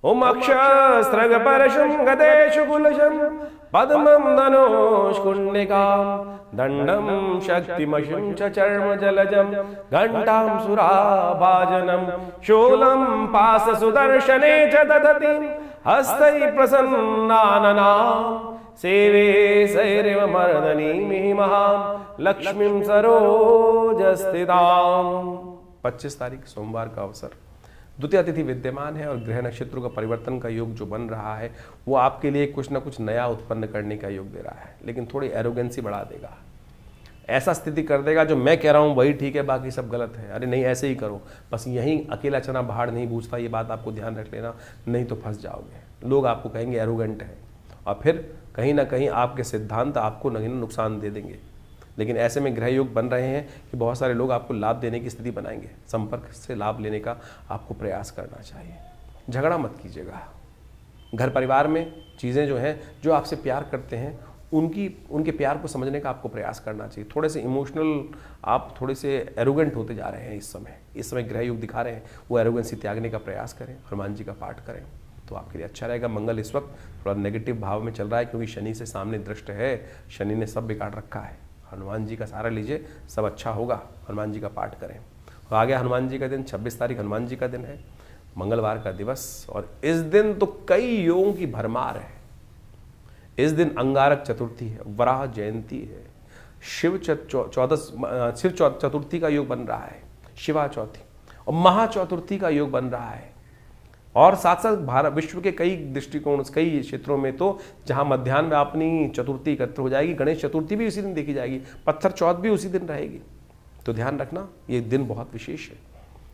ओम अक्षस्रग परशुम गदेशु कुलशम पद्मं धनुष्कुण्डिकां दण्डं शक्तिमशुं च चर्म जलजं घण्टां सुराभाजनं शूलं पाशसुदर्शने च दधति हस्तैः प्रसन्नाननां सेवे सैरिव मर्दनीमिहि महां लक्ष्मीं सरोजस्थितां। 25 तारीख सोमवार का अवसर, द्वितीय तिथि विद्यमान है और ग्रह नक्षत्रों का परिवर्तन का योग जो बन रहा है वो आपके लिए कुछ ना कुछ नया उत्पन्न करने का योग दे रहा है, लेकिन थोड़ी एरोगेंसी बढ़ा देगा। ऐसा स्थिति कर देगा जो मैं कह रहा हूँ वही ठीक है, बाकी सब गलत है, अरे नहीं ऐसे ही करो, बस यहीं अकेला चना बाहर नहीं बूझता, ये बात आपको ध्यान रख लेना, नहीं तो फंस जाओगे। लोग आपको कहेंगे एरोगेंट है और फिर कहीं ना कहीं आपके सिद्धांत आपको न नुकसान दे देंगे। लेकिन ऐसे में ग्रह योग बन रहे हैं कि बहुत सारे लोग आपको लाभ देने की स्थिति बनाएंगे। संपर्क से लाभ लेने का आपको प्रयास करना चाहिए। झगड़ा मत कीजिएगा। घर परिवार में चीज़ें जो हैं, जो आपसे प्यार करते हैं, उनके प्यार को समझने का आपको प्रयास करना चाहिए। थोड़े से इमोशनल, आप थोड़े से एरोगेंट होते जा रहे हैं इस समय ग्रह योग दिखा रहे हैं, वो एरोगेंसी त्यागने का प्रयास करें, हनुमान जी का पाठ करें तो आपके लिए अच्छा रहेगा। मंगल इस वक्त थोड़ा नेगेटिव भाव में चल रहा है क्योंकि शनि से सामने दृष्ट है, शनि ने सब बिगाड़ रखा है। हनुमान जी का सहारा लीजिए, सब अच्छा होगा। हनुमान जी का पाठ करें। तो आ गया हनुमान जी का दिन, 26 तारीख हनुमान जी का दिन है, मंगलवार का दिवस, और इस दिन तो कई योगों की भरमार है। इस दिन अंगारक चतुर्थी है, वराह जयंती है, शिव चतुर्थी का योग बन रहा है, शिवा चौथी और महा चतुर्थी का योग बन रहा है। और साथ साथ भारत विश्व के कई दृष्टिकोण, कई क्षेत्रों में तो जहां मध्याह्न में अपनी चतुर्थी एकत्र हो जाएगी, गणेश चतुर्थी भी उसी दिन देखी जाएगी, पत्थर चौथ भी उसी दिन रहेगी। तो ध्यान रखना, ये दिन बहुत विशेष है।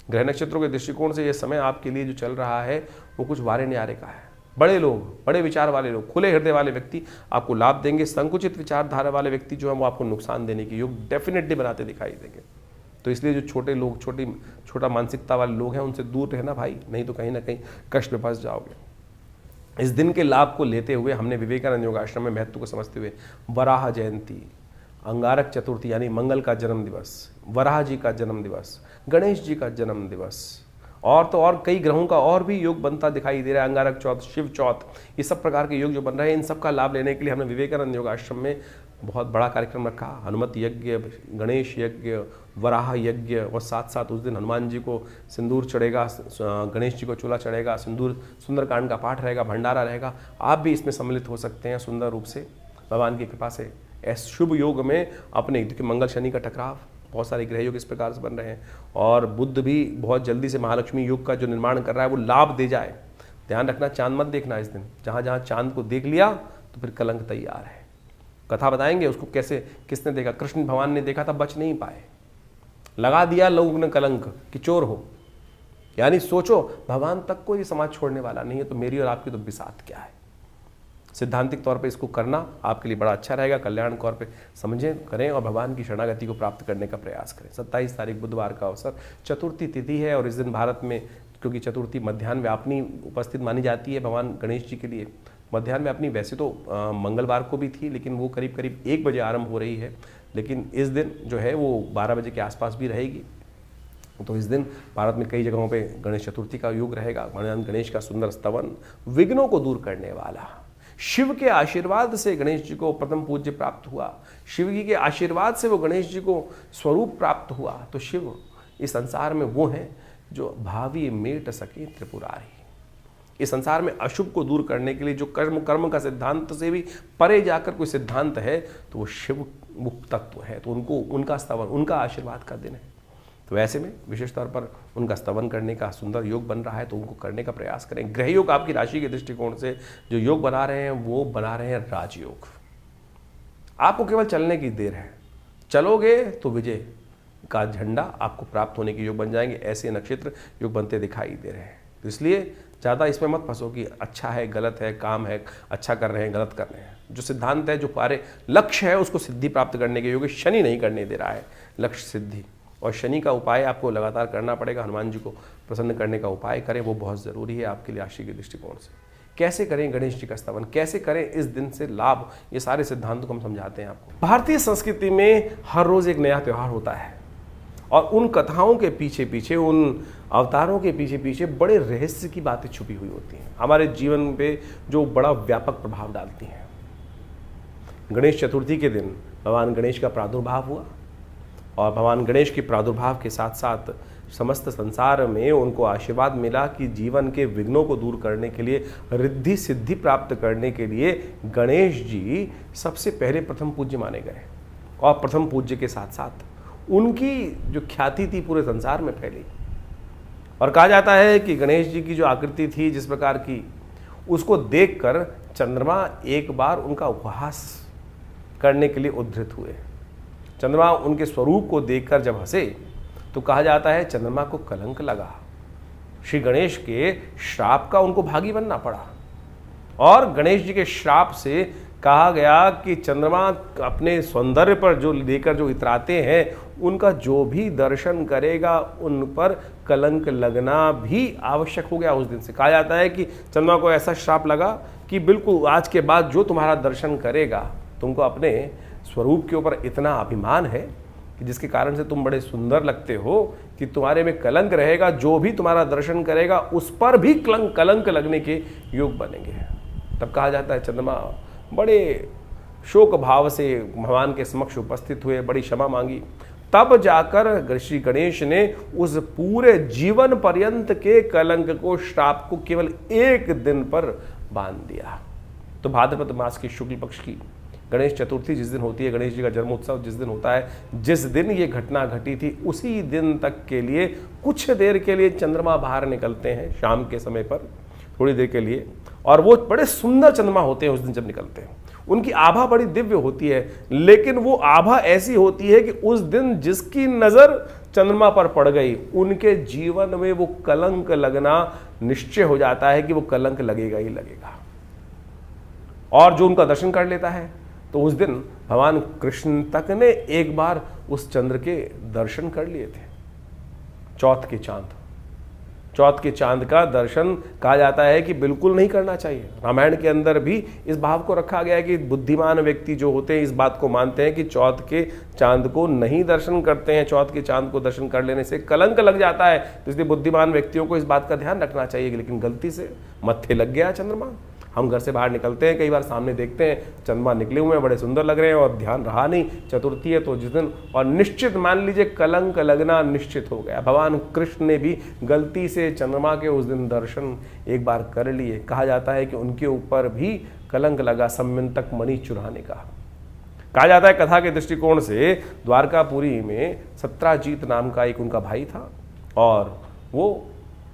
ग्रह नक्षत्रों के दृष्टिकोण से ये समय आपके लिए जो चल रहा है वो कुछ वारे न्यारे का है। बड़े लोग, बड़े विचार वाले लोग, खुले हृदय वाले व्यक्ति आपको लाभ देंगे। संकुचित विचारधारा वाले व्यक्ति जो है वो आपको नुकसान देने के योग डेफिनेटली बनाते दिखाई देंगे। तो इसलिए जो छोटे लोग, छोटा मानसिकता वाले लोग हैं, उनसे दूर रहना भाई, नहीं तो कहीं ना कहीं कष्ट में फंस जाओगे। इस दिन के लाभ को लेते हुए हमने विवेकानंद योगाश्रम में महत्व को समझते हुए वराह जयंती, अंगारक चतुर्थी यानी मंगल का जन्म दिवस, वराह जी का जन्म दिवस, गणेश जी का जन्म दिवस, और तो और कई ग्रहों का और भी योग बनता दिखाई दे रहा है, अंगारक चौथ, शिव चौथ, ये सब प्रकार के योग जो बन रहे हैं, इन सब का लाभ लेने के लिए हमने विवेकानंद योगाश्रम में बहुत बड़ा कार्यक्रम रखा। हनुमत यज्ञ, गणेश यज्ञ, वराह यज्ञ, और साथ साथ उस दिन हनुमान जी को सिंदूर चढ़ेगा, गणेश जी को चूल्हा चढ़ेगा, सिंदूर सुंदरकांड का पाठ रहेगा, भंडारा रहेगा। आप भी इसमें सम्मिलित हो सकते हैं सुंदर रूप से भगवान की कृपा से। इस शुभ योग में अपने, क्योंकि मंगल शनि का टकराव, बहुत सारे ग्रह योग इस प्रकार से बन रहे हैं, और बुध भी बहुत जल्दी से महालक्ष्मी योग का जो निर्माण कर रहा है वो लाभ दे जाए। ध्यान रखना, चांद मत देखना इस दिन। जहाँ जहाँ चांद को देख लिया तो फिर कलंक तैयार है। कथा बताएंगे उसको कैसे, किसने देखा, कृष्ण भगवान ने देखा था, बच नहीं पाए, लगा दिया लोगों ने कलंक कि चोर हो। यानी सोचो, भगवान तक को ये समाज छोड़ने वाला नहीं है, तो मेरी और आपकी तो बिसात क्या है। सिद्धांतिक तौर पे इसको करना आपके लिए बड़ा अच्छा रहेगा, कल्याण तौर पे समझें, करें और भगवान की शरणागति को प्राप्त करने का प्रयास करें। 27 तारीख बुधवार का अवसर, चतुर्थी तिथि है, और इस दिन भारत में क्योंकि चतुर्थी मध्याह्न में अपनी उपस्थित मानी जाती है भगवान गणेश जी के लिए। मध्याह्न में अपनी वैसे तो मंगलवार को भी थी, लेकिन वो करीब करीब 1 बजे आरंभ हो रही है, लेकिन इस दिन जो है वो 12 बजे के आसपास भी रहेगी। तो इस दिन भारत में कई जगहों पे गणेश चतुर्थी का योग रहेगा। भगवान गणेश का सुंदर स्तवन, विघ्नों को दूर करने वाला, शिव के आशीर्वाद से गणेश जी को प्रथम पूज्य प्राप्त हुआ, शिव जी के आशीर्वाद से वो गणेश जी को स्वरूप प्राप्त हुआ। तो शिव इस संसार में वो हैं जो भावी मेट सके त्रिपुरारी। इस संसार में अशुभ को दूर करने के लिए जो कर्म का सिद्धांत से भी परे जाकर कोई सिद्धांत है तो वो शिव मुक्त तत्व है। तो उनका स्तवन, उनका आशीर्वाद का दिन है। तो ऐसे में विशेष तौर पर उनका स्तवन करने का सुंदर योग बन रहा है, तो उनको करने का प्रयास करें। ग्रह योग आपकी राशि के दृष्टिकोण से जो योग बना रहे हैं वो बना रहे हैं राजयोग। आपको केवल चलने की देर है, चलोगे तो विजय का झंडा आपको प्राप्त होने के योग बन जाएंगे। ऐसे नक्षत्र योग बनते दिखाई दे रहे हैं। तो इसलिए ज़्यादा इसमें मत फंसो कि अच्छा है, गलत है, काम है, अच्छा कर रहे हैं, गलत कर रहे हैं। जो सिद्धांत है, जो पारे लक्ष्य है, उसको सिद्धि प्राप्त करने के योग शनि नहीं करने दे रहा है, लक्ष्य सिद्धि। और शनि का उपाय आपको लगातार करना पड़ेगा। हनुमान जी को प्रसन्न करने का उपाय करें, वो बहुत ज़रूरी है आपके लिए राशि के दृष्टिकोण से। कैसे करें गणेश जी का स्तवन, कैसे करें इस दिन से लाभ, ये सारे सिद्धांतों को हम समझाते हैं आपको। भारतीय संस्कृति में हर रोज़ एक नया त्यौहार होता है और उन कथाओं के पीछे पीछे, उन अवतारों के पीछे पीछे बड़े रहस्य की बातें छुपी हुई होती हैं, हमारे जीवन पे जो बड़ा व्यापक प्रभाव डालती हैं। गणेश चतुर्थी के दिन भगवान गणेश का प्रादुर्भाव हुआ और भगवान गणेश के प्रादुर्भाव के साथ साथ समस्त संसार में उनको आशीर्वाद मिला कि जीवन के विघ्नों को दूर करने के लिए, रिद्धि सिद्धि प्राप्त करने के लिए गणेश जी सबसे पहले प्रथम पूज्य माने गए। और प्रथम पूज्य के साथ साथ उनकी जो ख्याति थी पूरे संसार में फैली। और कहा जाता है कि गणेश जी की जो आकृति थी जिस प्रकार की, उसको देखकर चंद्रमा एक बार उनका उपहास करने के लिए उद्धृत हुए। चंद्रमा उनके स्वरूप को देखकर जब हंसे तो कहा जाता है चंद्रमा को कलंक लगा। श्री गणेश के श्राप का उनको भागी बनना पड़ा। और गणेश जी के श्राप से कहा गया कि चंद्रमा अपने सौंदर्य पर जो लेकर जो इतराते हैं, उनका जो भी दर्शन करेगा उन पर कलंक लगना भी आवश्यक हो गया। उस दिन से कहा जाता है कि चंद्रमा को ऐसा श्राप लगा कि बिल्कुल आज के बाद जो तुम्हारा दर्शन करेगा, तुमको अपने स्वरूप के ऊपर इतना अभिमान है कि जिसके कारण से तुम बड़े सुंदर लगते हो कि तुम्हारे में कलंक रहेगा, जो भी तुम्हारा दर्शन करेगा उस पर भी कलंक लगने के योग बनेंगे। तब कहा जाता है चंद्रमा बड़े शोक भाव से भगवान के समक्ष उपस्थित हुए, बड़ी क्षमा मांगी। तब जाकर श्री गणेश ने उस पूरे जीवन पर्यंत के कलंक को, श्राप को केवल एक दिन पर बांध दिया। तो भाद्रपद मास की शुक्ल पक्ष की गणेश चतुर्थी जिस दिन होती है, गणेश जी का जन्मोत्सव जिस दिन होता है, जिस दिन ये घटना घटी थी, उसी दिन तक के लिए कुछ देर के लिए चंद्रमा बाहर निकलते हैं शाम के समय पर, थोड़ी देर के लिए। और वो बड़े सुंदर चंद्रमा होते हैं उस दिन जब निकलते हैं। उनकी आभा बड़ी दिव्य होती है, लेकिन वो आभा ऐसी होती है कि उस दिन जिसकी नजर चंद्रमा पर पड़ गई, उनके जीवन में वो कलंक लगना निश्चय हो जाता है कि वो कलंक लगेगा ही लगेगा। और जो उनका दर्शन कर लेता है, तो उस दिन भगवान कृष्ण तक ने एक बार उस चंद्र के दर्शन कर लिए थे। चौथ के चांद का दर्शन कहा जाता है कि बिल्कुल नहीं करना चाहिए। रामायण के अंदर भी इस भाव को रखा गया है कि बुद्धिमान व्यक्ति जो होते हैं इस बात को मानते हैं कि चौथ के चांद को नहीं दर्शन करते हैं, चौथ के चांद को दर्शन कर लेने से कलंक लग जाता है। तो इसलिए बुद्धिमान व्यक्तियों को इस बात का ध्यान रखना चाहिए। लेकिन गलती से मत्थे लग गया चंद्रमा। हम घर से बाहर निकलते हैं, कई बार सामने देखते हैं चंद्रमा निकले हुए हैं, बड़े सुंदर लग रहे हैं, और ध्यान रहा नहीं चतुर्थी है तो जिस दिन, और निश्चित मान लीजिए कलंक लगना निश्चित हो गया। भगवान कृष्ण ने भी गलती से चंद्रमा के उस दिन दर्शन एक बार कर लिए। कहा जाता है कि उनके ऊपर भी कलंक लगा सम्यंतक मणि चुराने का। कहा जाता है कथा के दृष्टिकोण से द्वारकापुरी में सत्राजीत नाम का एक उनका भाई था, और वो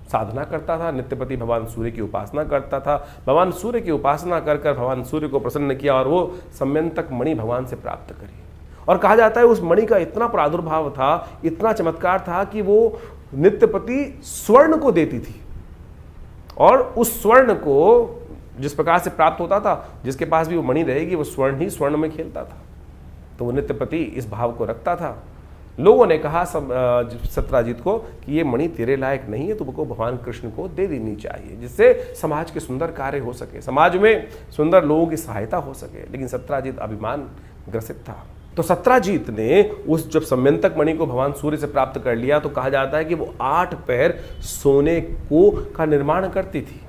साधना करता था, नित्यपति भगवान सूर्य की उपासना करता था। भगवान सूर्य की उपासना कर कर भगवान सूर्य को प्रसन्न किया और वो सम्यंतक मणि भगवान से प्राप्त करी। और कहा जाता है उस मणि का इतना प्रादुर्भाव था, इतना चमत्कार था कि वो नित्यपति स्वर्ण को देती थी, और उस स्वर्ण को जिस प्रकार से प्राप्त होता था, जिसके पास भी वो मणि रहेगी वो स्वर्ण ही स्वर्ण में खेलता था। तो वो नित्यपति इस भाव को रखता था। लोगों ने कहा सत्राजीत को कि ये मणि तेरे लायक नहीं है, तुमको भगवान कृष्ण को दे देनी चाहिए, जिससे समाज के सुंदर कार्य हो सके, समाज में सुंदर लोगों की सहायता हो सके। लेकिन सत्राजीत अभिमान ग्रसित था। तो सत्राजीत ने उस जब सम्यंतक मणि को भगवान सूर्य से प्राप्त कर लिया, तो कहा जाता है कि वो 8 पैर सोने को का निर्माण करती थी।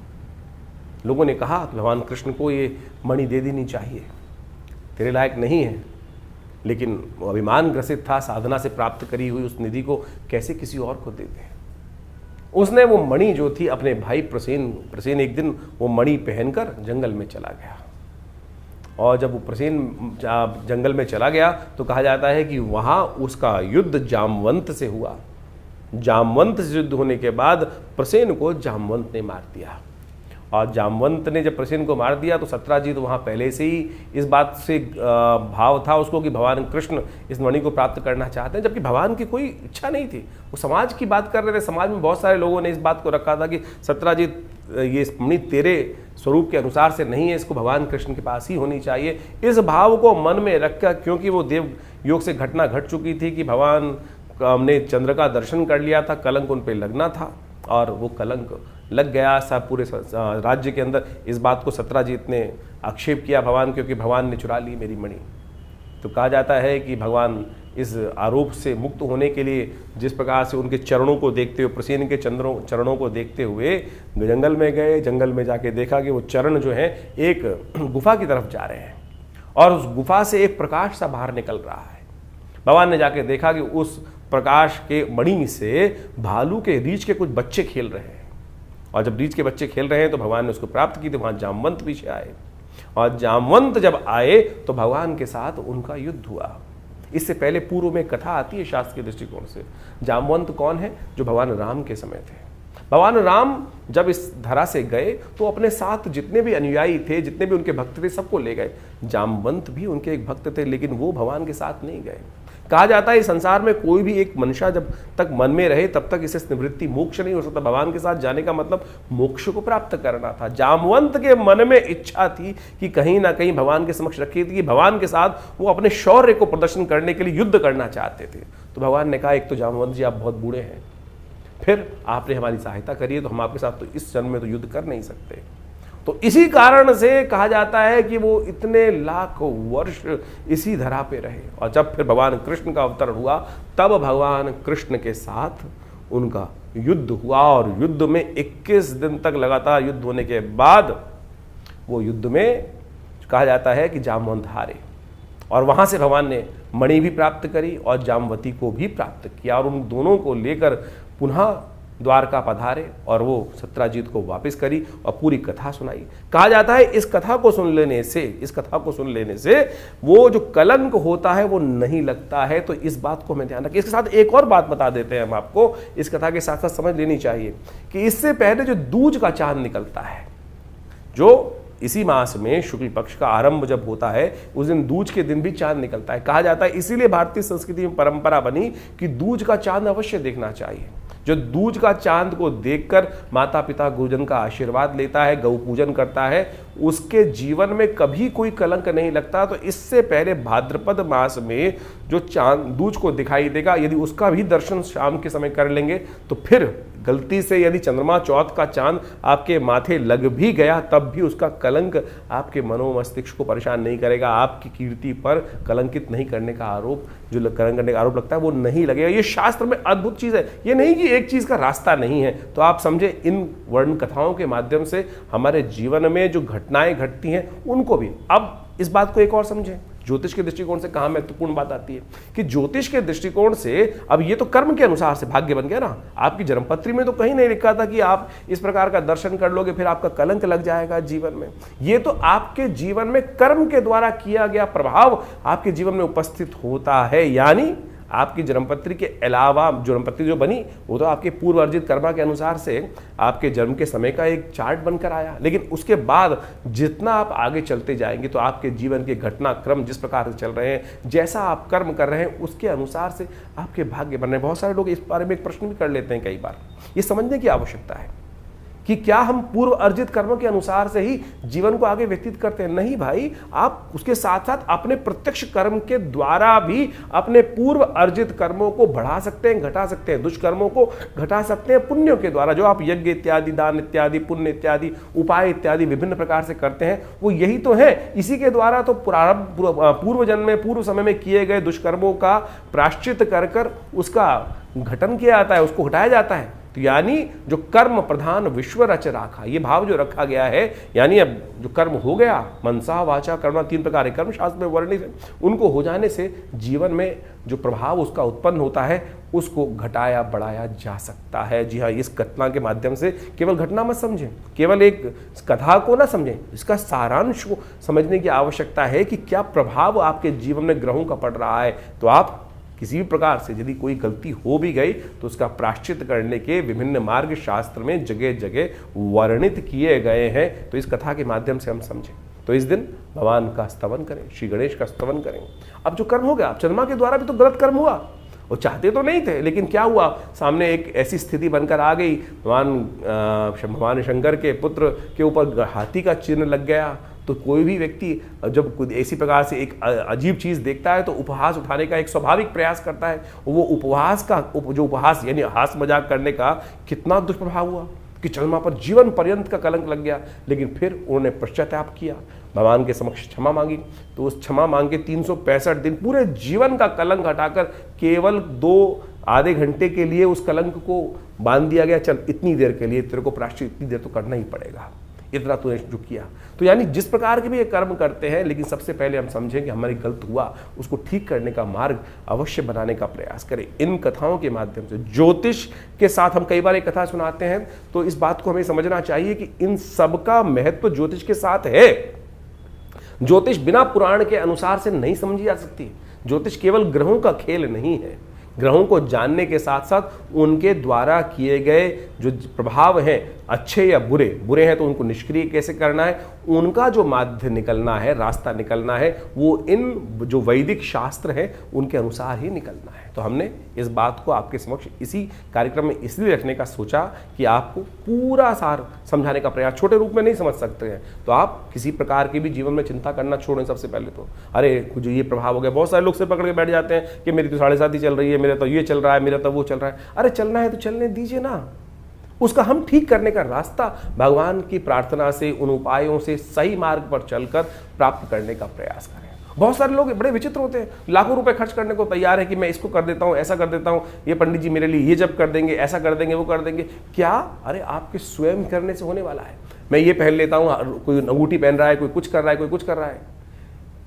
लोगों ने कहा भगवान कृष्ण को ये मणि दे देनी चाहिए, तेरे लायक नहीं है। लेकिन वो अभिमान ग्रसित था, साधना से प्राप्त करी हुई उस निधि को कैसे किसी और को दे दे। उसने वो मणि जो थी अपने भाई प्रसेन एक दिन वो मणि पहनकर जंगल में चला गया। और जब वो प्रसेन जंगल में चला गया तो कहा जाता है कि वहाँ उसका युद्ध जामवंत से हुआ। जामवंत से युद्ध होने के बाद प्रसेन को जामवंत ने मार दिया। और जामवंत ने जब प्रसेन को मार दिया तो सत्राजीत वहाँ पहले से ही इस बात से भाव था उसको कि भगवान कृष्ण इस मणि को प्राप्त करना चाहते हैं, जबकि भगवान की कोई इच्छा नहीं थी। वो समाज की बात कर रहे थे। समाज में बहुत सारे लोगों ने इस बात को रखा था कि सत्राजीत ये मणि तेरे स्वरूप के अनुसार से नहीं है, इसको भगवान कृष्ण के पास ही होनी चाहिए। इस भाव को मन में रखकर, क्योंकि वो देव योग से घटना घट चुकी थी कि भगवान ने चंद्र का दर्शन कर लिया था, कलंक उन पर लगना था, और वो कलंक लग गया। सब पूरे राज्य के अंदर इस बात को सत्राजीत ने आक्षेप किया भगवान, क्योंकि भगवान ने चुरा ली मेरी मणि। तो कहा जाता है कि भगवान इस आरोप से मुक्त होने के लिए जिस प्रकार से उनके चरणों को देखते हुए, प्रसेन के चरणों को देखते हुए जंगल में गए, जंगल में जाके देखा कि वो चरण जो है एक गुफा की तरफ जा रहे हैं और उस गुफा से एक प्रकाश सा बाहर निकल रहा है। भगवान ने जाके देखा कि उस प्रकाश के मणि से भालू के रीछ के कुछ बच्चे खेल रहे हैं, और जब रीछ के बच्चे खेल रहे हैं तो भगवान ने उसको प्राप्त की। तो वहां जामवंत पीछे आए, और जामवंत जब आए तो भगवान के साथ उनका युद्ध हुआ। इससे पहले पूर्व में कथा आती है शास्त्र के दृष्टिकोण से। जामवंत कौन है? जो भगवान राम के समय थे। भगवान राम जब इस धरा से गए तो अपने साथ जितने भी अनुयायी थे, जितने भी उनके भक्त थे, सबको ले गए। जामवंत भी उनके एक भक्त थे, लेकिन वो भगवान के साथ नहीं गए। कहा जाता है इस संसार में कोई भी एक मनुष्य जब तक मन में रहे तब तक इसे निवृत्ति मोक्ष नहीं हो सकता। भगवान के साथ जाने का मतलब मोक्ष को प्राप्त करना था। जामवंत के मन में इच्छा थी कि कहीं ना कहीं भगवान के समक्ष रखी थी कि भगवान के साथ वो अपने शौर्य को प्रदर्शन करने के लिए युद्ध करना चाहते थे। तो भगवान ने कहा, एक तो जामवंत जी आप बहुत बूढ़े हैं, फिर आपने हमारी सहायता करी है, तो हम आपके साथ तो इस जन्म में तो युद्ध कर नहीं सकते। तो इसी कारण से कहा जाता है कि वो इतने लाख वर्ष इसी धरा पे रहे, और जब फिर भगवान कृष्ण का अवतरण हुआ तब भगवान कृष्ण के साथ उनका युद्ध हुआ, और युद्ध में 21 दिन तक लगातार युद्ध होने के बाद वो युद्ध में कहा जाता है कि जामवंत हारे, और वहां से भगवान ने मणि भी प्राप्त करी और जामवती को भी प्राप्त किया, और उन दोनों को लेकर पुनः द्वारका पधारे और वो सत्राजीत को वापस करी और पूरी कथा सुनाई। कहा जाता है इस कथा को सुन लेने से वो जो कलंक होता है वो नहीं लगता है। तो इस बात को हमें ध्यान रखें। इसके साथ एक और बात बता देते हैं हम आपको, इस कथा के साथ साथ समझ लेनी चाहिए कि इससे पहले जो दूज का चांद निकलता है, जो इसी मास में शुक्ल पक्ष का आरंभ जब होता है उस दिन दूज के दिन भी चांद निकलता है। कहा जाता है इसीलिए भारतीय संस्कृति में परंपरा बनी कि दूज का चांद अवश्य देखना चाहिए। जो दूज का चांद को देखकर माता पिता गुरुजन का आशीर्वाद लेता है, गौ पूजन करता है, उसके जीवन में कभी कोई कलंक नहीं लगता। तो इससे पहले भाद्रपद मास में जो चांद दूज को दिखाई देगा, यदि उसका भी दर्शन शाम के समय कर लेंगे तो फिर गलती से यदि चंद्रमा चौथ का चांद आपके माथे लग भी गया तब भी उसका कलंक आपके मनोमस्तिष्क को परेशान नहीं करेगा। आपकी कीर्ति पर कलंकित नहीं करने का आरोप, जो कलंक करने का आरोप लगता है वो नहीं लगेगा। ये शास्त्र में अद्भुत चीज है, ये नहीं कि एक चीज का रास्ता नहीं है। तो आप समझे, इन वर्ण कथाओं के माध्यम से हमारे जीवन में जो घटनाएं घटती हैं उनको भी। अब इस बात को एक और समझें, ज्योतिष के दृष्टिकोण से कहाँ महत्वपूर्ण बात आती है कि ज्योतिष के दृष्टिकोण से अब ये तो कर्म के अनुसार से भाग्य बन गया ना। आपकी जन्मपत्री में तो कहीं नहीं लिखा था कि आप इस प्रकार का दर्शन कर लोगे फिर आपका कलंक लग जाएगा जीवन में। ये तो आपके जीवन में कर्म के द्वारा किया गया प्रभाव आपके जीवन में उपस्थित होता है। यानी आपकी जन्मपत्री के अलावा जन्मपत्री जो बनी वो तो आपके पूर्व अर्जित कर्मा के अनुसार से आपके जन्म के समय का एक चार्ट बनकर आया, लेकिन उसके बाद जितना आप आगे चलते जाएंगे तो आपके जीवन के घटनाक्रम जिस प्रकार से चल रहे हैं, जैसा आप कर्म कर रहे हैं उसके अनुसार से आपके भाग्य बन रहे हैं। बहुत सारे लोग इस बारे में एक प्रश्न भी कर लेते हैं कई बार। ये समझने की आवश्यकता है कि क्या हम पूर्व अर्जित कर्मों के अनुसार से ही जीवन को आगे व्यतीत करते हैं? नहीं भाई, आप उसके साथ साथ अपने प्रत्यक्ष कर्म के द्वारा भी अपने पूर्व अर्जित कर्मों को बढ़ा सकते हैं, घटा सकते हैं, दुष्कर्मों को घटा सकते हैं पुण्यों के द्वारा। जो आप यज्ञ इत्यादि, दान इत्यादि, पुण्य इत्यादि, उपाय इत्यादि विभिन्न प्रकार से करते हैं वो यही तो है। इसी के द्वारा तो पूर्व जन्म में, पूर्व समय में किए गए दुष्कर्मों का प्रायश्चित कर कर उसका घटन किया जाता है, उसको हटाया जाता है। तो यानी जो कर्म प्रधान विश्व रच राखा, ये भाव जो रखा गया है, यानी अब जो कर्म हो गया, मनसा वाचा कर्म, 3 प्रकार के कर्म शास्त्र में वर्णित है, उनको हो जाने से जीवन में जो प्रभाव उसका उत्पन्न होता है उसको घटाया बढ़ाया जा सकता है। जी हाँ, इस घटना के माध्यम से केवल घटना मत समझें, केवल एक कथा को ना समझें, इसका सारांश को समझने की आवश्यकता है कि क्या प्रभाव आपके जीवन में ग्रहों का पड़ रहा है। तो आप किसी भी प्रकार से यदि कोई गलती हो भी गई तो उसका प्रायश्चित करने के विभिन्न मार्ग शास्त्र में जगह जगह वर्णित किए गए हैं। तो इस कथा के माध्यम से हम समझें। तो इस दिन भगवान का स्तवन करें, श्री गणेश का स्तवन करें। अब जो कर्म हो गया, चंद्रमा के द्वारा भी तो गलत कर्म हुआ, वो चाहते तो नहीं थे, लेकिन क्या हुआ, सामने एक ऐसी स्थिति बनकर आ गई, भगवान शंकर के पुत्र के ऊपर हाथी का चिन्ह लग गया। तो कोई भी व्यक्ति जब ऐसी प्रकार से एक अजीब चीज देखता है तो उपहास उठाने का एक स्वाभाविक प्रयास करता है। वो उपहास का जो उपहास यानी हास मजाक करने का कितना दुष्प्रभाव हुआ, कि चंद्रमा पर जीवन पर्यंत का कलंक लग गया, लेकिन फिर उन्होंने पश्चाताप किया, भगवान के समक्ष क्षमा मांगी। तो उस क्षमा मांग के 365 दिन पूरे जीवन का कलंक हटाकर केवल 2 आधे घंटे के लिए उस कलंक को बांध दिया गया, चल इतनी देर के लिए तेरे को प्रायश्चित इतनी देर तो करना ही पड़ेगा, इतना तूने जो किया। तो यानी जिस प्रकार के भी ये कर्म करते हैं, लेकिन सबसे पहले हम समझें कि हमारी गलत हुआ, उसको ठीक करने का मार्ग अवश्य बनाने का प्रयास करें। इन कथाओं के माध्यम से ज्योतिष के साथ हम कई बार एक कथा सुनाते हैं, तो इस बात को हमें समझना चाहिए कि इन सबका महत्व ज्योतिष के साथ है। ज्योतिष बिना पुराण के अनुसार से नहीं समझी जा सकती। ज्योतिष केवल ग्रहों का खेल नहीं है। ग्रहों को जानने के साथ साथ उनके द्वारा किए गए जो प्रभाव हैं, अच्छे या बुरे, बुरे हैं तो उनको निष्क्रिय कैसे करना है, उनका जो माध्य निकलना है, रास्ता निकलना है, वो इन जो वैदिक शास्त्र हैं उनके अनुसार ही निकलना है। तो हमने इस बात को आपके समक्ष इसी कार्यक्रम में इसलिए रखने का सोचा कि आपको पूरा सार समझाने का प्रयास, छोटे रूप में नहीं समझ सकते हैं तो आप किसी प्रकार की भी जीवन में चिंता करना छोड़ें। सबसे पहले तो अरे कुछ ये प्रभाव हो गया, बहुत सारे लोग से पकड़ के बैठ जाते हैं कि मेरी तो 7.5 चल रही है, मेरा तो ये चल रहा है, मेरा तो वो चल रहा है। अरे चलना है तो चलने दीजिए ना, उसका हम ठीक करने का रास्ता भगवान की प्रार्थना से, उन उपायों से सही मार्ग पर चलकर प्राप्त करने का प्रयास करें। बहुत सारे लोग बड़े विचित्र होते हैं, लाखों रुपए खर्च करने को तैयार है कि मैं इसको कर देता हूं, ऐसा कर देता हूं, ये पंडित जी मेरे लिए ये जब कर देंगे, ऐसा कर देंगे, वो कर देंगे। क्या? अरे आपके स्वयं करने से होने वाला है। मैं ये पहन लेता हूं, कोई अंगूठी पहन रहा है, कोई कुछ कर रहा है, कोई कुछ कर रहा है।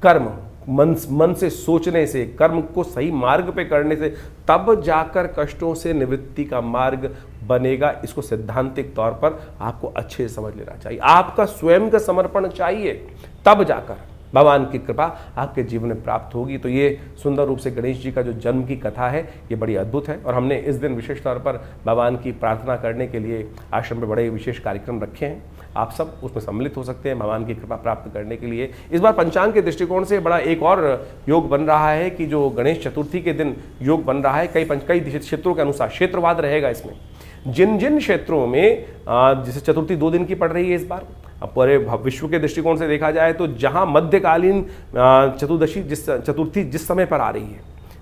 कर्म मन से सोचने से, कर्म को सही मार्ग पे करने से तब जाकर कष्टों से निवृत्ति का मार्ग बनेगा। इसको सैद्धांतिक तौर पर आपको अच्छे से समझ लेना चाहिए। आपका स्वयं का समर्पण चाहिए, तब जाकर भगवान की कृपा आपके जीवन में प्राप्त होगी। तो ये सुंदर रूप से गणेश जी का जो जन्म की कथा है, ये बड़ी अद्भुत है और हमने इस दिन विशेष तौर पर भगवान की प्रार्थना करने के लिए आश्रम में बड़े विशेष कार्यक्रम रखे हैं। आप सब उसमें सम्मिलित हो सकते हैं भगवान की कृपा प्राप्त करने के लिए। इस बार पंचांग के दृष्टिकोण से बड़ा एक और योग बन रहा है कि जो गणेश चतुर्थी के दिन योग बन रहा है, कई क्षेत्रों के अनुसार क्षेत्रवाद रहेगा इसमें। जिन जिन क्षेत्रों में जैसे चतुर्थी 2 दिन की पड़ रही है इस बार, पूरे विश्व के दृष्टिकोण से देखा जाए तो जहां मध्यकालीन चतुर्थी जिस समय पर आ रही है,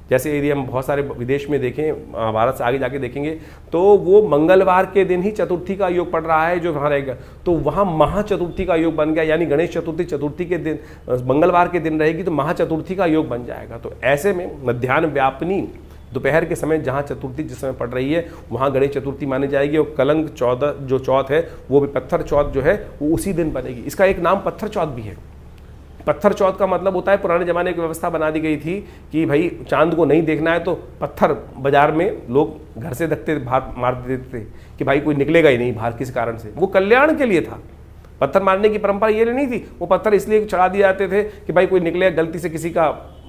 जैसे यदि हम बहुत सारे विदेश में देखें, भारत से आगे जाके देखेंगे तो वो मंगलवार के दिन ही चतुर्थी का योग पड़ रहा है जो वहाँ रहेगा, तो वहाँ महाचतुर्थी का योग बन गया। यानी गणेश चतुर्थी के दिन मंगलवार के दिन रहेगी तो महाचतुर्थी का योग बन जाएगा। तो ऐसे में मध्याह्न व्यापनी दोपहर के समय जहाँ चतुर्थी जिस समय पड़ रही है वहाँ गणेश चतुर्थी मानी जाएगी। और कलंक चौथ है वो भी पत्थर चौथ जो है वो उसी दिन बनेगी। इसका एक नाम पत्थर चौथ भी है। पत्थर चौथ का मतलब होता है, पुराने जमाने की व्यवस्था बना दी गई थी कि भाई चांद को नहीं देखना है तो पत्थर बाजार में लोग घर से रखते बाहर मार देते थे कि भाई कोई निकलेगा ही नहीं बाहर किसी कारण से। वो कल्याण के लिए था। पत्थर मारने की परंपरा ये नहीं थी, वो पत्थर इसलिए चढ़ा दिए जाते थे कि भाई कोई निकलेगा, गलती से किसी का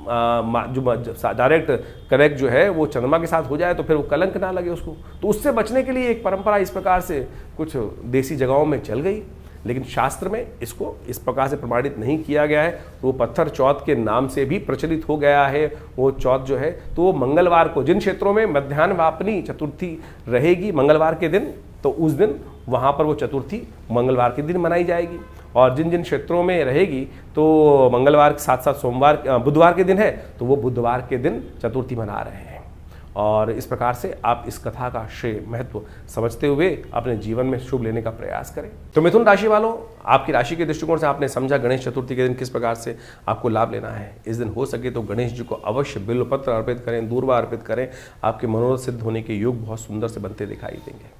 जो डायरेक्ट कनेक्ट जो है वो चंद्रमा के साथ हो जाए तो फिर वो कलंक ना लगे उसको। तो उससे बचने के लिए एक परंपरा इस प्रकार से कुछ देसी जगहों में चल गई, लेकिन शास्त्र में इसको इस प्रकार से प्रमाणित नहीं किया गया है। तो वो पत्थर चौथ के नाम से भी प्रचलित हो गया है वो चौथ जो है। तो वो मंगलवार को, जिन क्षेत्रों में मध्याह्न वापनी चतुर्थी रहेगी मंगलवार के दिन, तो उस दिन वहाँ पर वो चतुर्थी मंगलवार के दिन मनाई जाएगी। और जिन जिन क्षेत्रों में रहेगी तो मंगलवार के साथ साथ बुधवार के दिन है तो वो बुधवार के दिन चतुर्थी मना रहे हैं। और इस प्रकार से आप इस कथा का श्रेय महत्व समझते हुए अपने जीवन में शुभ लेने का प्रयास करें। तो मिथुन राशि वालों, आपकी राशि के दृष्टिकोण से आपने समझा गणेश चतुर्थी के दिन किस प्रकार से आपको लाभ लेना है। इस दिन हो सके तो गणेश जी को अवश्य बिल्वपत्र अर्पित करें, दूर्वा अर्पित करें। आपके मनोरथ सिद्ध होने के योग बहुत सुंदर से बनते दिखाई देंगे।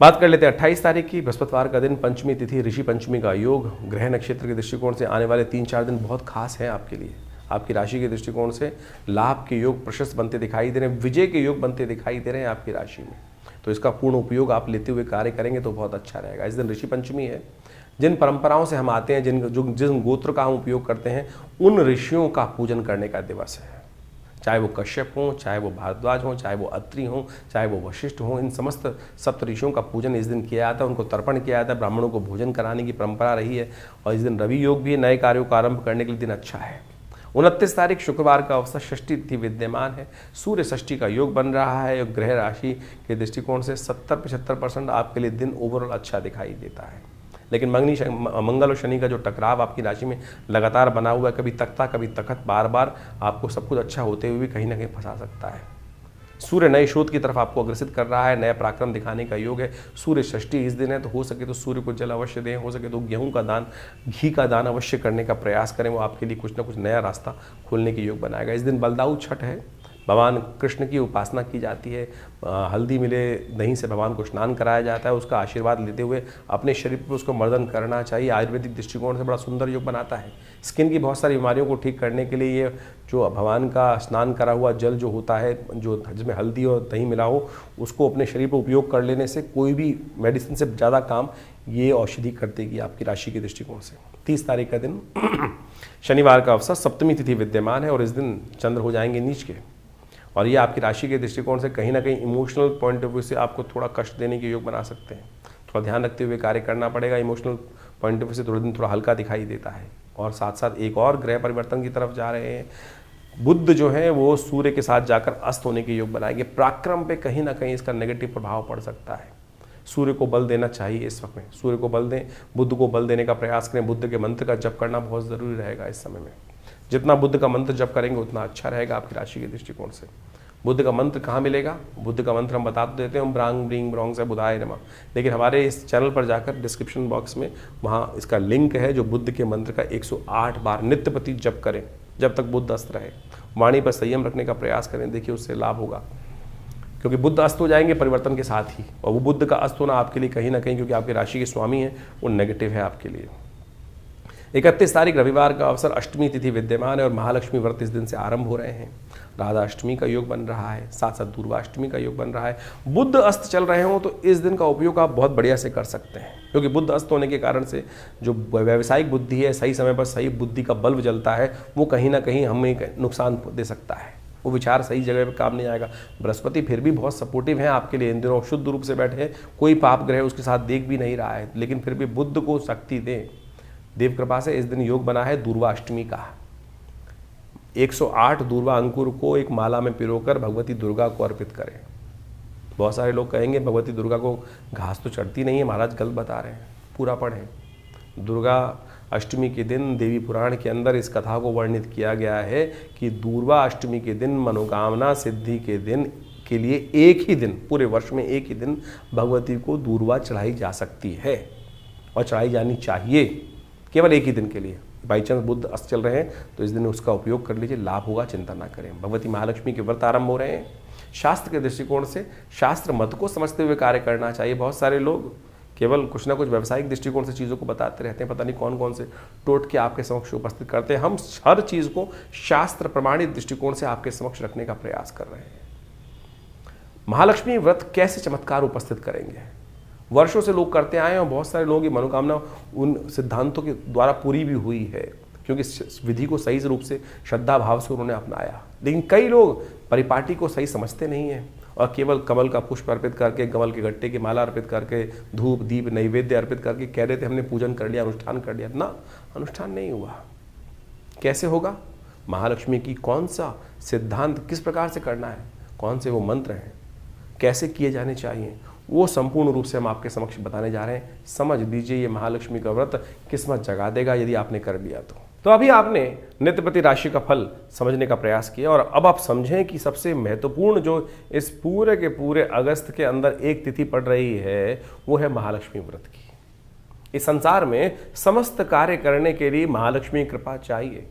बात कर लेते हैं 28 तारीख की, बृहस्पतिवार का दिन, पंचमी तिथि, ऋषि पंचमी का योग। ग्रह नक्षत्र के दृष्टिकोण से आने वाले 3-4 दिन बहुत खास हैं आपके लिए। आपकी राशि के दृष्टिकोण से लाभ के योग प्रशस्त बनते दिखाई दे रहे हैं, विजय के योग बनते दिखाई दे रहे हैं आपकी राशि में। तो इसका पूर्ण उपयोग आप लेते हुए कार्य करेंगे तो बहुत अच्छा रहेगा। इस दिन ऋषि पंचमी है। जिन परंपराओं से हम आते हैं, जिन गोत्र का हम उपयोग करते हैं, उन ऋषियों का पूजन करने का दिवस है। चाहे वो कश्यप हों, चाहे वो भारद्वाज हों, चाहे वो अत्रि हों, चाहे वो वशिष्ठ हों, इन समस्त सप्त ऋषियों का पूजन इस दिन किया जाता है। उनको तर्पण किया जाता है। ब्राह्मणों को भोजन कराने की परंपरा रही है। और इस दिन रवि योग भी नए कार्यों का आरंभ करने के लिए दिन अच्छा है। 29 तारीख शुक्रवार का अवसर षष्ठी तिथि विद्यमान है। सूर्य षष्ठी का योग बन रहा है। ग्रह राशि के दृष्टिकोण से 70-75% आपके लिए दिन ओवरऑल अच्छा दिखाई देता है। लेकिन मंगल और शनि का जो टकराव आपकी राशि में लगातार बना हुआ है, कभी तख्ता कभी तखत, बार बार आपको सब कुछ अच्छा होते हुए भी कहीं ना कहीं फंसा सकता है। सूर्य नए शोध की तरफ आपको अग्रसित कर रहा है, नया पराक्रम दिखाने का योग है। सूर्य षष्ठी इस दिन है, तो हो सके तो सूर्य को जल अवश्य दें, हो सके तो गेहूं का दान, घी का दान अवश्य करने का प्रयास करें, वो आपके लिए कुछ ना कुछ नया रास्ता खोलने के योग बनाएगा। इस दिन बलदाऊ छठ है, भगवान कृष्ण की उपासना की जाती है। हल्दी मिले दही से भगवान को स्नान कराया जाता है, उसका आशीर्वाद लेते हुए अपने शरीर पर उसको मर्दन करना चाहिए। आयुर्वेदिक दृष्टिकोण से बड़ा सुंदर योग बनाता है। स्किन की बहुत सारी बीमारियों को ठीक करने के लिए ये जो भगवान का स्नान करा हुआ जल जो होता है, जो जिसमें हल्दी और दही मिला हो, उसको अपने शरीर पर उपयोग कर लेने से कोई भी मेडिसिन से ज़्यादा काम ये औषधि कर देगी आपकी राशि के दृष्टिकोण से। 30 तारीख का दिन शनिवार का अवसर, सप्तमी तिथि विद्यमान है और इस दिन चंद्र हो जाएंगे नीच के, और ये आपकी राशि के दृष्टिकोण से कहीं ना कहीं इमोशनल पॉइंट ऑफ व्यू से आपको थोड़ा कष्ट देने के योग बना सकते हैं। थोड़ा ध्यान रखते हुए कार्य करना पड़ेगा। इमोशनल पॉइंट ऑफ व्यू से थोड़ा दिन थोड़ा हल्का दिखाई देता है। और साथ साथ एक और ग्रह परिवर्तन की तरफ जा रहे हैं। बुध जो है वो सूर्य के साथ जाकर अस्त होने के योग बनाएंगे। पराक्रम पे कहीं ना कहीं इसका नेगेटिव प्रभाव पड़ सकता है। सूर्य को बल देना चाहिए इस वक्त में, सूर्य को बल दें, बुध को बल देने का प्रयास करें। बुद्ध के मंत्र का जप करना बहुत ज़रूरी रहेगा इस समय में। जितना बुद्ध का मंत्र जप करेंगे उतना अच्छा रहेगा आपकी राशि के दृष्टिकोण से। बुद्ध का मंत्र कहाँ मिलेगा? बुद्ध का मंत्र हम बता देते हैं, हम ब्रांग ब्रिंग ब्रोंग से बुधाय नमः, लेकिन हमारे इस चैनल पर जाकर डिस्क्रिप्शन बॉक्स में वहाँ इसका लिंक है, जो बुद्ध के मंत्र का 108 बार नित्य प्रति जप करें जब तक बुद्ध अस्त रहे। वाणी पर संयम रखने का प्रयास करें, देखिए उससे लाभ होगा, क्योंकि बुद्ध अस्त हो जाएंगे परिवर्तन के साथ ही, और वो बुद्ध का अस्त होना आपके लिए कहीं ना कहीं, क्योंकि आपकी राशि के स्वामी हैं, वो नेगेटिव है आपके लिए। 31 तारीख रविवार का अवसर, अष्टमी तिथि विद्यमान है और महालक्ष्मी व्रत इस दिन से आरंभ हो रहे हैं। राधा अष्टमी का योग बन रहा है, साथ साथ दुर्गाष्टमी का योग बन रहा है। बुद्ध अस्त चल रहे हों तो इस दिन का उपयोग आप बहुत बढ़िया से कर सकते हैं, क्योंकि बुद्ध अस्त होने के कारण से जो व्यावसायिक बुद्धि है, सही समय पर सही बुद्धि का बल्ब जलता है, वो कहीं ना कहीं हमें नुकसान दे सकता है। वो विचार सही जगह पर काम नहीं आएगा। बृहस्पति फिर भी बहुत सपोर्टिव है आपके लिए, इन दिनों शुद्ध रूप से बैठे हैं, कोई पाप ग्रह उसके साथ देख भी नहीं रहा है, लेकिन फिर भी बुद्ध को शक्ति दें। देव कृपा से इस दिन योग बना है दुर्वाष्टमी का। 108 दूर्वा अंकुर को एक माला में पिरोकर भगवती दुर्गा को अर्पित करें। बहुत सारे लोग कहेंगे भगवती दुर्गा को घास तो चढ़ती नहीं है, महाराज गलत बता रहे हैं, पूरा पढ़ें। दुर्गा अष्टमी के दिन देवी पुराण के अंदर इस कथा को वर्णित किया गया है कि दूर्वा अष्टमी के दिन मनोकामना सिद्धि के दिन के लिए एक ही दिन, पूरे वर्ष में एक ही दिन भगवती को दूर्वा चढ़ाई जा सकती है और चढ़ाई जानी चाहिए, केवल एक ही दिन के लिए। बाई चांस बुद्ध अस्त चल रहे हैं तो इस दिन उसका उपयोग कर लीजिए, लाभ होगा, चिंता ना करें। भगवती महालक्ष्मी के व्रत आरंभ हो रहे हैं। शास्त्र के दृष्टिकोण से शास्त्र मत को समझते हुए कार्य करना चाहिए। बहुत सारे लोग केवल कुछ ना कुछ व्यावसायिक दृष्टिकोण से चीज़ों को बताते रहते हैं, पता नहीं कौन कौन से टोटके आपके समक्ष उपस्थित करते हैं। हम हर चीज़ को शास्त्र प्रमाणित दृष्टिकोण से आपके समक्ष रखने का प्रयास कर रहे हैं। महालक्ष्मी व्रत कैसे चमत्कार उपस्थित करेंगे? वर्षों से लोग करते आए हैं और बहुत सारे लोगों की मनोकामना उन सिद्धांतों के द्वारा पूरी भी हुई है, क्योंकि विधि को सही रूप से श्रद्धा भाव से उन्होंने अपनाया। लेकिन कई लोग परिपाटी को सही समझते नहीं हैं और केवल कमल का पुष्प अर्पित करके, कमल के गट्टे की माला अर्पित करके, धूप दीप नैवेद्य अर्पित करके कह रहे थे हमने पूजन कर लिया, अनुष्ठान कर लिया। ना, अनुष्ठान नहीं हुआ। कैसे होगा? महालक्ष्मी की कौन सा सिद्धांत किस प्रकार से करना है, कौन से वो मंत्र हैं, कैसे किए जाने चाहिए, वो संपूर्ण रूप से हम आपके समक्ष बताने जा रहे हैं। समझ लीजिए ये महालक्ष्मी का व्रत किस्मत जगा देगा यदि आपने कर लिया तो अभी आपने नित्यप्रति राशि का फल समझने का प्रयास किया, और अब आप समझें कि सबसे महत्वपूर्ण जो इस पूरे के पूरे अगस्त के अंदर एक तिथि पड़ रही है वो है महालक्ष्मी व्रत की। इस संसार में समस्त कार्य करने के लिए महालक्ष्मी कृपा चाहिए,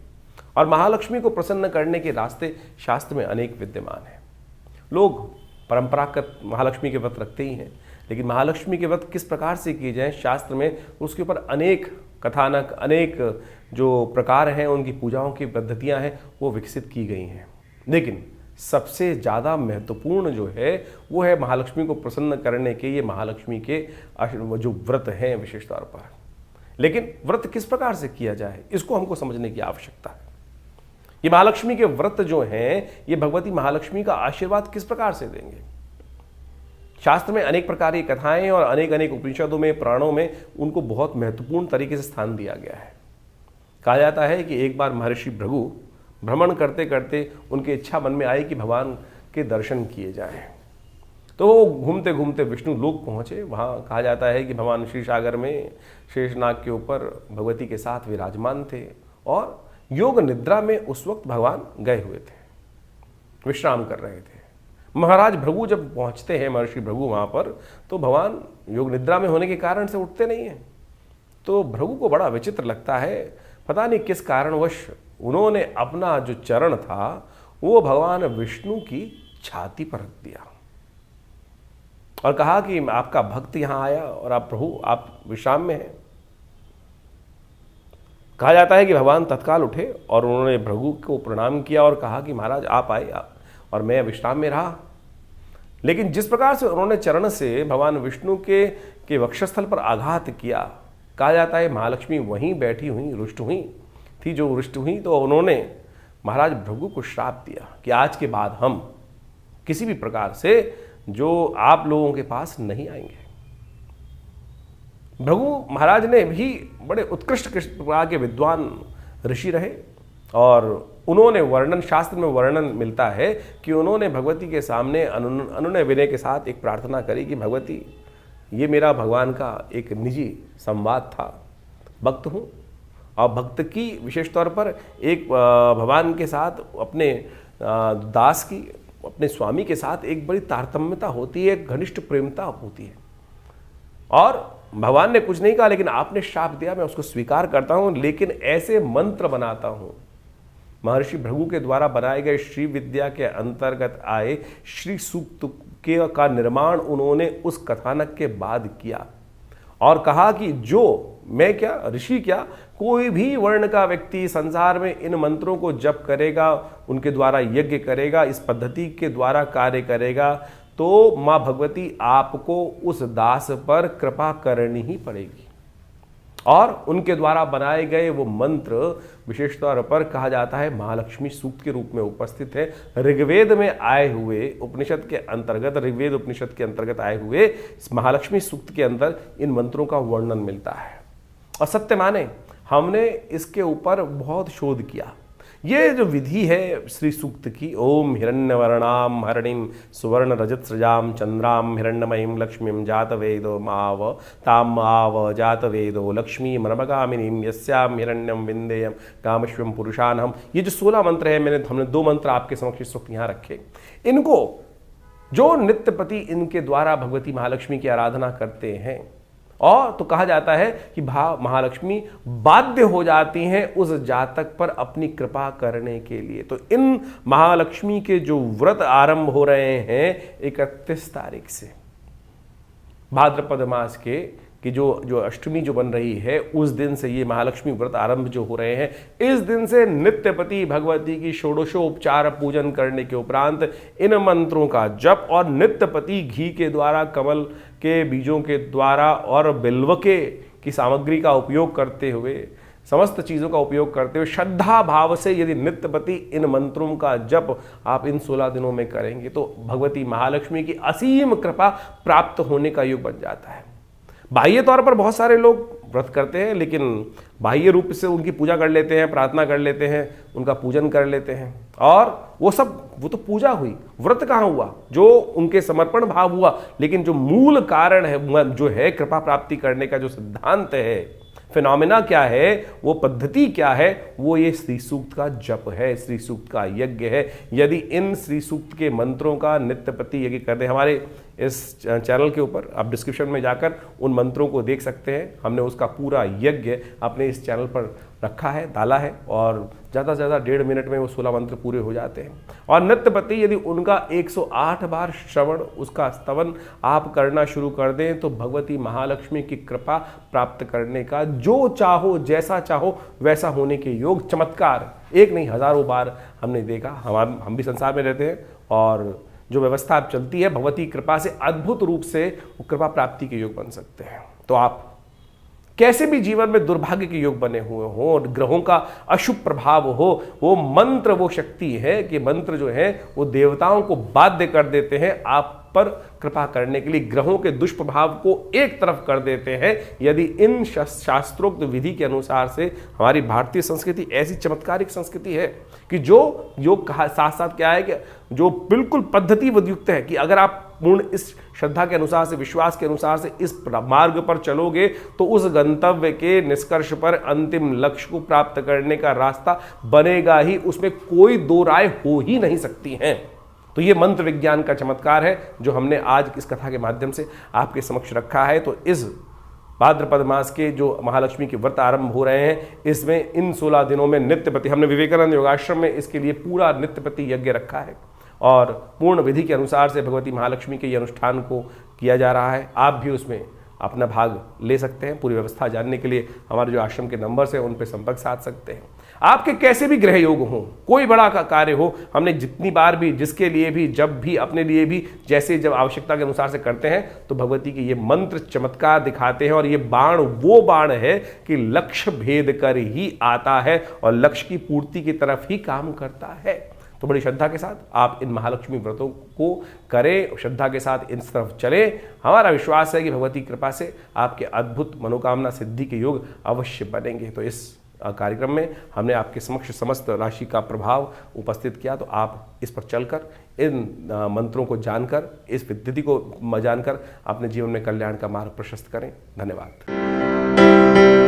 और महालक्ष्मी को प्रसन्न करने के रास्ते शास्त्र में अनेक विद्यमान हैं। लोग परंपरागत महालक्ष्मी के व्रत रखते ही हैं, लेकिन महालक्ष्मी के व्रत किस प्रकार से किए जाएं, शास्त्र में उसके ऊपर अनेक कथानक, अनेक जो प्रकार हैं, उनकी पूजाओं की पद्धतियां हैं, वो विकसित की गई हैं। लेकिन सबसे ज़्यादा महत्वपूर्ण जो है वो है महालक्ष्मी को प्रसन्न करने के ये महालक्ष्मी के जो व्रत हैं विशेष तौर पर। लेकिन व्रत किस प्रकार से किया जाए, इसको हमको समझने की आवश्यकता है। ये महालक्ष्मी के व्रत जो हैं, ये भगवती महालक्ष्मी का आशीर्वाद किस प्रकार से देंगे? शास्त्र में अनेक प्रकार की कथाएं और अनेक अनेक उपनिषदों में, पुराणों में उनको बहुत महत्वपूर्ण तरीके से स्थान दिया गया है। कहा जाता है कि एक बार महर्षि भृगु भ्रमण करते करते उनकी इच्छा मन में आई कि भगवान के दर्शन किए जाएं। तो वो घूमते घूमते विष्णु लोक पहुंचे। वहाँ कहा जाता है कि भगवान श्री सागर में शेषनाग के ऊपर भगवती के साथ विराजमान थे, और योग निद्रा में उस वक्त भगवान गए हुए थे, विश्राम कर रहे थे। महाराज भृगु जब पहुंचते हैं, महर्षि भृगु वहां पर, तो भगवान योग निद्रा में होने के कारण से उठते नहीं हैं। तो भृगु को बड़ा विचित्र लगता है, पता नहीं किस कारणवश उन्होंने अपना जो चरण था वो भगवान विष्णु की छाती पर रख दिया और कहा कि आपका भक्त यहां आया और आप प्रभु आप विश्राम में हैं। कहा जाता है कि भगवान तत्काल उठे और उन्होंने भृगु को प्रणाम किया और कहा कि महाराज आप आए और मैं विश्राम में रहा। लेकिन जिस प्रकार से उन्होंने चरण से भगवान विष्णु के वक्षस्थल पर आघात किया, कहा जाता है महालक्ष्मी वहीं बैठी हुई रुष्ट हुई थी। जो रुष्ट हुई तो उन्होंने महाराज भृगु को श्राप दिया कि आज के बाद हम किसी भी प्रकार से जो आप लोगों के पास नहीं आएंगे। भृगु महाराज ने भी बड़े उत्कृष्ट प्रकार के विद्वान ऋषि रहे और उन्होंने वर्णन, शास्त्र में वर्णन मिलता है कि उन्होंने भगवती के सामने अनुनय विनय के साथ एक प्रार्थना करी कि भगवती, ये मेरा भगवान का एक निजी संवाद था, भक्त हूँ और भक्त की विशेष तौर पर एक भगवान के साथ अपने दास की, अपने स्वामी के साथ एक बड़ी तारतम्यता होती है, एक घनिष्ठ प्रेमता होती है। और भगवान ने कुछ नहीं कहा, लेकिन आपने श्राप दिया, मैं उसको स्वीकार करता हूं, लेकिन ऐसे मंत्र बनाता हूं। महर्षि भृगु के द्वारा बनाए गए श्री विद्या के अंतर्गत आए श्री सूक्त का निर्माण उन्होंने उस कथानक के बाद किया और कहा कि जो मैं क्या, ऋषि क्या, कोई भी वर्ण का व्यक्ति संसार में इन मंत्रों को जप करेगा, उनके द्वारा यज्ञ करेगा, इस पद्धति के द्वारा कार्य करेगा, तो मां भगवती आपको उस दास पर कृपा करनी ही पड़ेगी। और उनके द्वारा बनाए गए वो मंत्र विशेष तौर पर कहा जाता है महालक्ष्मी सूक्त के रूप में उपस्थित है। ऋग्वेद में आए हुए उपनिषद के अंतर्गत, ऋग्वेद उपनिषद के अंतर्गत आए हुए महालक्ष्मी सूक्त के अंदर इन मंत्रों का वर्णन मिलता है। और सत्य माने हमने इसके ऊपर बहुत शोध किया। ये जो विधि है श्री सूक्त की, ओम हिरण्यवर्णाम हरणिम सुवर्ण रजत सृजाम चंद्राम हिरण्यमयीं लक्ष्मीं जात वेदो माव ताम आव जात वेदो लक्ष्मी मनमगामिनीं यस्याम हिरण्यम विंदेयम कामश्वम पुरुषानहम। ये जो 16 मंत्र है, हमने 2 मंत्र आपके समक्ष इस वक्त यहाँ रखे। इनको जो नित्यपति इनके द्वारा भगवती महालक्ष्मी की आराधना करते हैं, और तो कहा जाता है कि महालक्ष्मी बाध्य हो जाती हैं उस जातक पर अपनी कृपा करने के लिए। तो इन महालक्ष्मी के जो व्रत आरंभ हो रहे हैं 31 तारीख से, भाद्रपद मास कि जो अष्टमी जो बन रही है उस दिन से ये महालक्ष्मी व्रत आरंभ जो हो रहे हैं। इस दिन से नित्यपति भगवती की षोडशोपचार पूजन करने के उपरांत इन मंत्रों का जप और नित्यपति घी के द्वारा, कमल के बीजों के द्वारा और बिल्व की सामग्री का उपयोग करते हुए, समस्त चीज़ों का उपयोग करते हुए श्रद्धा भाव से यदि नित्यपति इन मंत्रों का जप आप इन 16 दिनों में करेंगे तो भगवती महालक्ष्मी की असीम कृपा प्राप्त होने का योग बन जाता है। बाह्य तौर पर बहुत सारे लोग व्रत करते हैं, लेकिन बाह्य रूप से उनकी पूजा कर लेते हैं, प्रार्थना कर लेते हैं, उनका पूजन कर लेते हैं, और वो तो पूजा हुई, व्रत कहाँ हुआ, जो उनके समर्पण भाव हुआ। लेकिन जो मूल कारण है, जो है कृपा प्राप्ति करने का जो सिद्धांत है, फिनोमिना क्या है, वो पद्धति क्या है, वो ये श्री सूक्त का जप है, श्री सूक्त का यज्ञ है। यदि इन श्री सूक्त के मंत्रों का नित्यपति यज्ञ कर दे, हमारे इस चैनल के ऊपर आप डिस्क्रिप्शन में जाकर उन मंत्रों को देख सकते हैं। हमने उसका पूरा यज्ञ अपने इस चैनल पर रखा है, डाला है, और ज़्यादा से ज़्यादा 1.5 मिनट में वो 16 मंत्र पूरे हो जाते हैं। और नित्यपति यदि उनका 108 बार श्रवण, उसका स्तवन आप करना शुरू कर दें तो भगवती महालक्ष्मी की कृपा प्राप्त करने का, जो चाहो जैसा चाहो वैसा होने के योग, चमत्कार एक नहीं हजारों बार हमने देखा। हम भी संसार में रहते हैं और जो व्यवस्था अब चलती है, भगवती कृपा से अद्भुत रूप से वो कृपा प्राप्ति के योग बन सकते हैं। तो आप कैसे भी जीवन में दुर्भाग्य के योग बने हुए हो और ग्रहों का अशुभ प्रभाव हो, वो मंत्र वो शक्ति है कि मंत्र जो है वो देवताओं को बाध्य कर देते हैं आप पर कृपा करने के लिए, ग्रहों के दुष्प्रभाव को एक तरफ कर देते हैं। यदि इन शास्त्रोक्त विधि के अनुसार से, हमारी भारतीय संस्कृति ऐसी चमत्कारिक संस्कृति है कि जो योग साथ साथ क्या है कि जो बिल्कुल पद्धतिबद्ध युक्त है कि अगर आप पूर्ण इस श्रद्धा के अनुसार से, विश्वास के अनुसार से इस मार्ग पर चलोगे तो उस गंतव्य के निष्कर्ष पर, अंतिम लक्ष्य को प्राप्त करने का रास्ता बनेगा ही, उसमें कोई दो राय हो ही नहीं सकती हैं। तो ये मंत्र विज्ञान का चमत्कार है जो हमने आज इस कथा के माध्यम से आपके समक्ष रखा है। तो इस भाद्रपद मास के जो महालक्ष्मी के व्रत आरंभ हो रहे हैं, इसमें इन 16 दिनों में नित्य प्रति, हमने विवेकानंद योगाश्रम में इसके लिए पूरा नित्य प्रति यज्ञ रखा है और पूर्ण विधि के अनुसार से भगवती महालक्ष्मी के ये अनुष्ठान को किया जा रहा है। आप भी उसमें अपना भाग ले सकते हैं। पूरी व्यवस्था जानने के लिए हमारे जो आश्रम के नंबर्स हैं उन पर संपर्क साध सकते हैं। आपके कैसे भी ग्रह योग हो, कोई बड़ा का कार्य हो, हमने जितनी बार भी, जिसके लिए भी, जब भी, अपने लिए भी, जैसे जब आवश्यकता के अनुसार से करते हैं तो भगवती के ये मंत्र चमत्कार दिखाते हैं। और ये बाण वो बाण है कि लक्ष्य भेद कर ही आता है और लक्ष्य की पूर्ति की तरफ ही काम करता है। तो बड़ी श्रद्धा के साथ आप इन महालक्ष्मी व्रतों को करें, श्रद्धा के साथ इन तरफ चलें। हमारा विश्वास है कि भगवती कृपा से आपके अद्भुत मनोकामना सिद्धि के योग अवश्य बनेंगे। तो इस कार्यक्रम में हमने आपके समक्ष समस्त राशि का प्रभाव उपस्थित किया। तो आप इस पर चलकर, इन मंत्रों को जानकर, इस विधि को जानकर अपने जीवन में कल्याण का मार्ग प्रशस्त करें। धन्यवाद।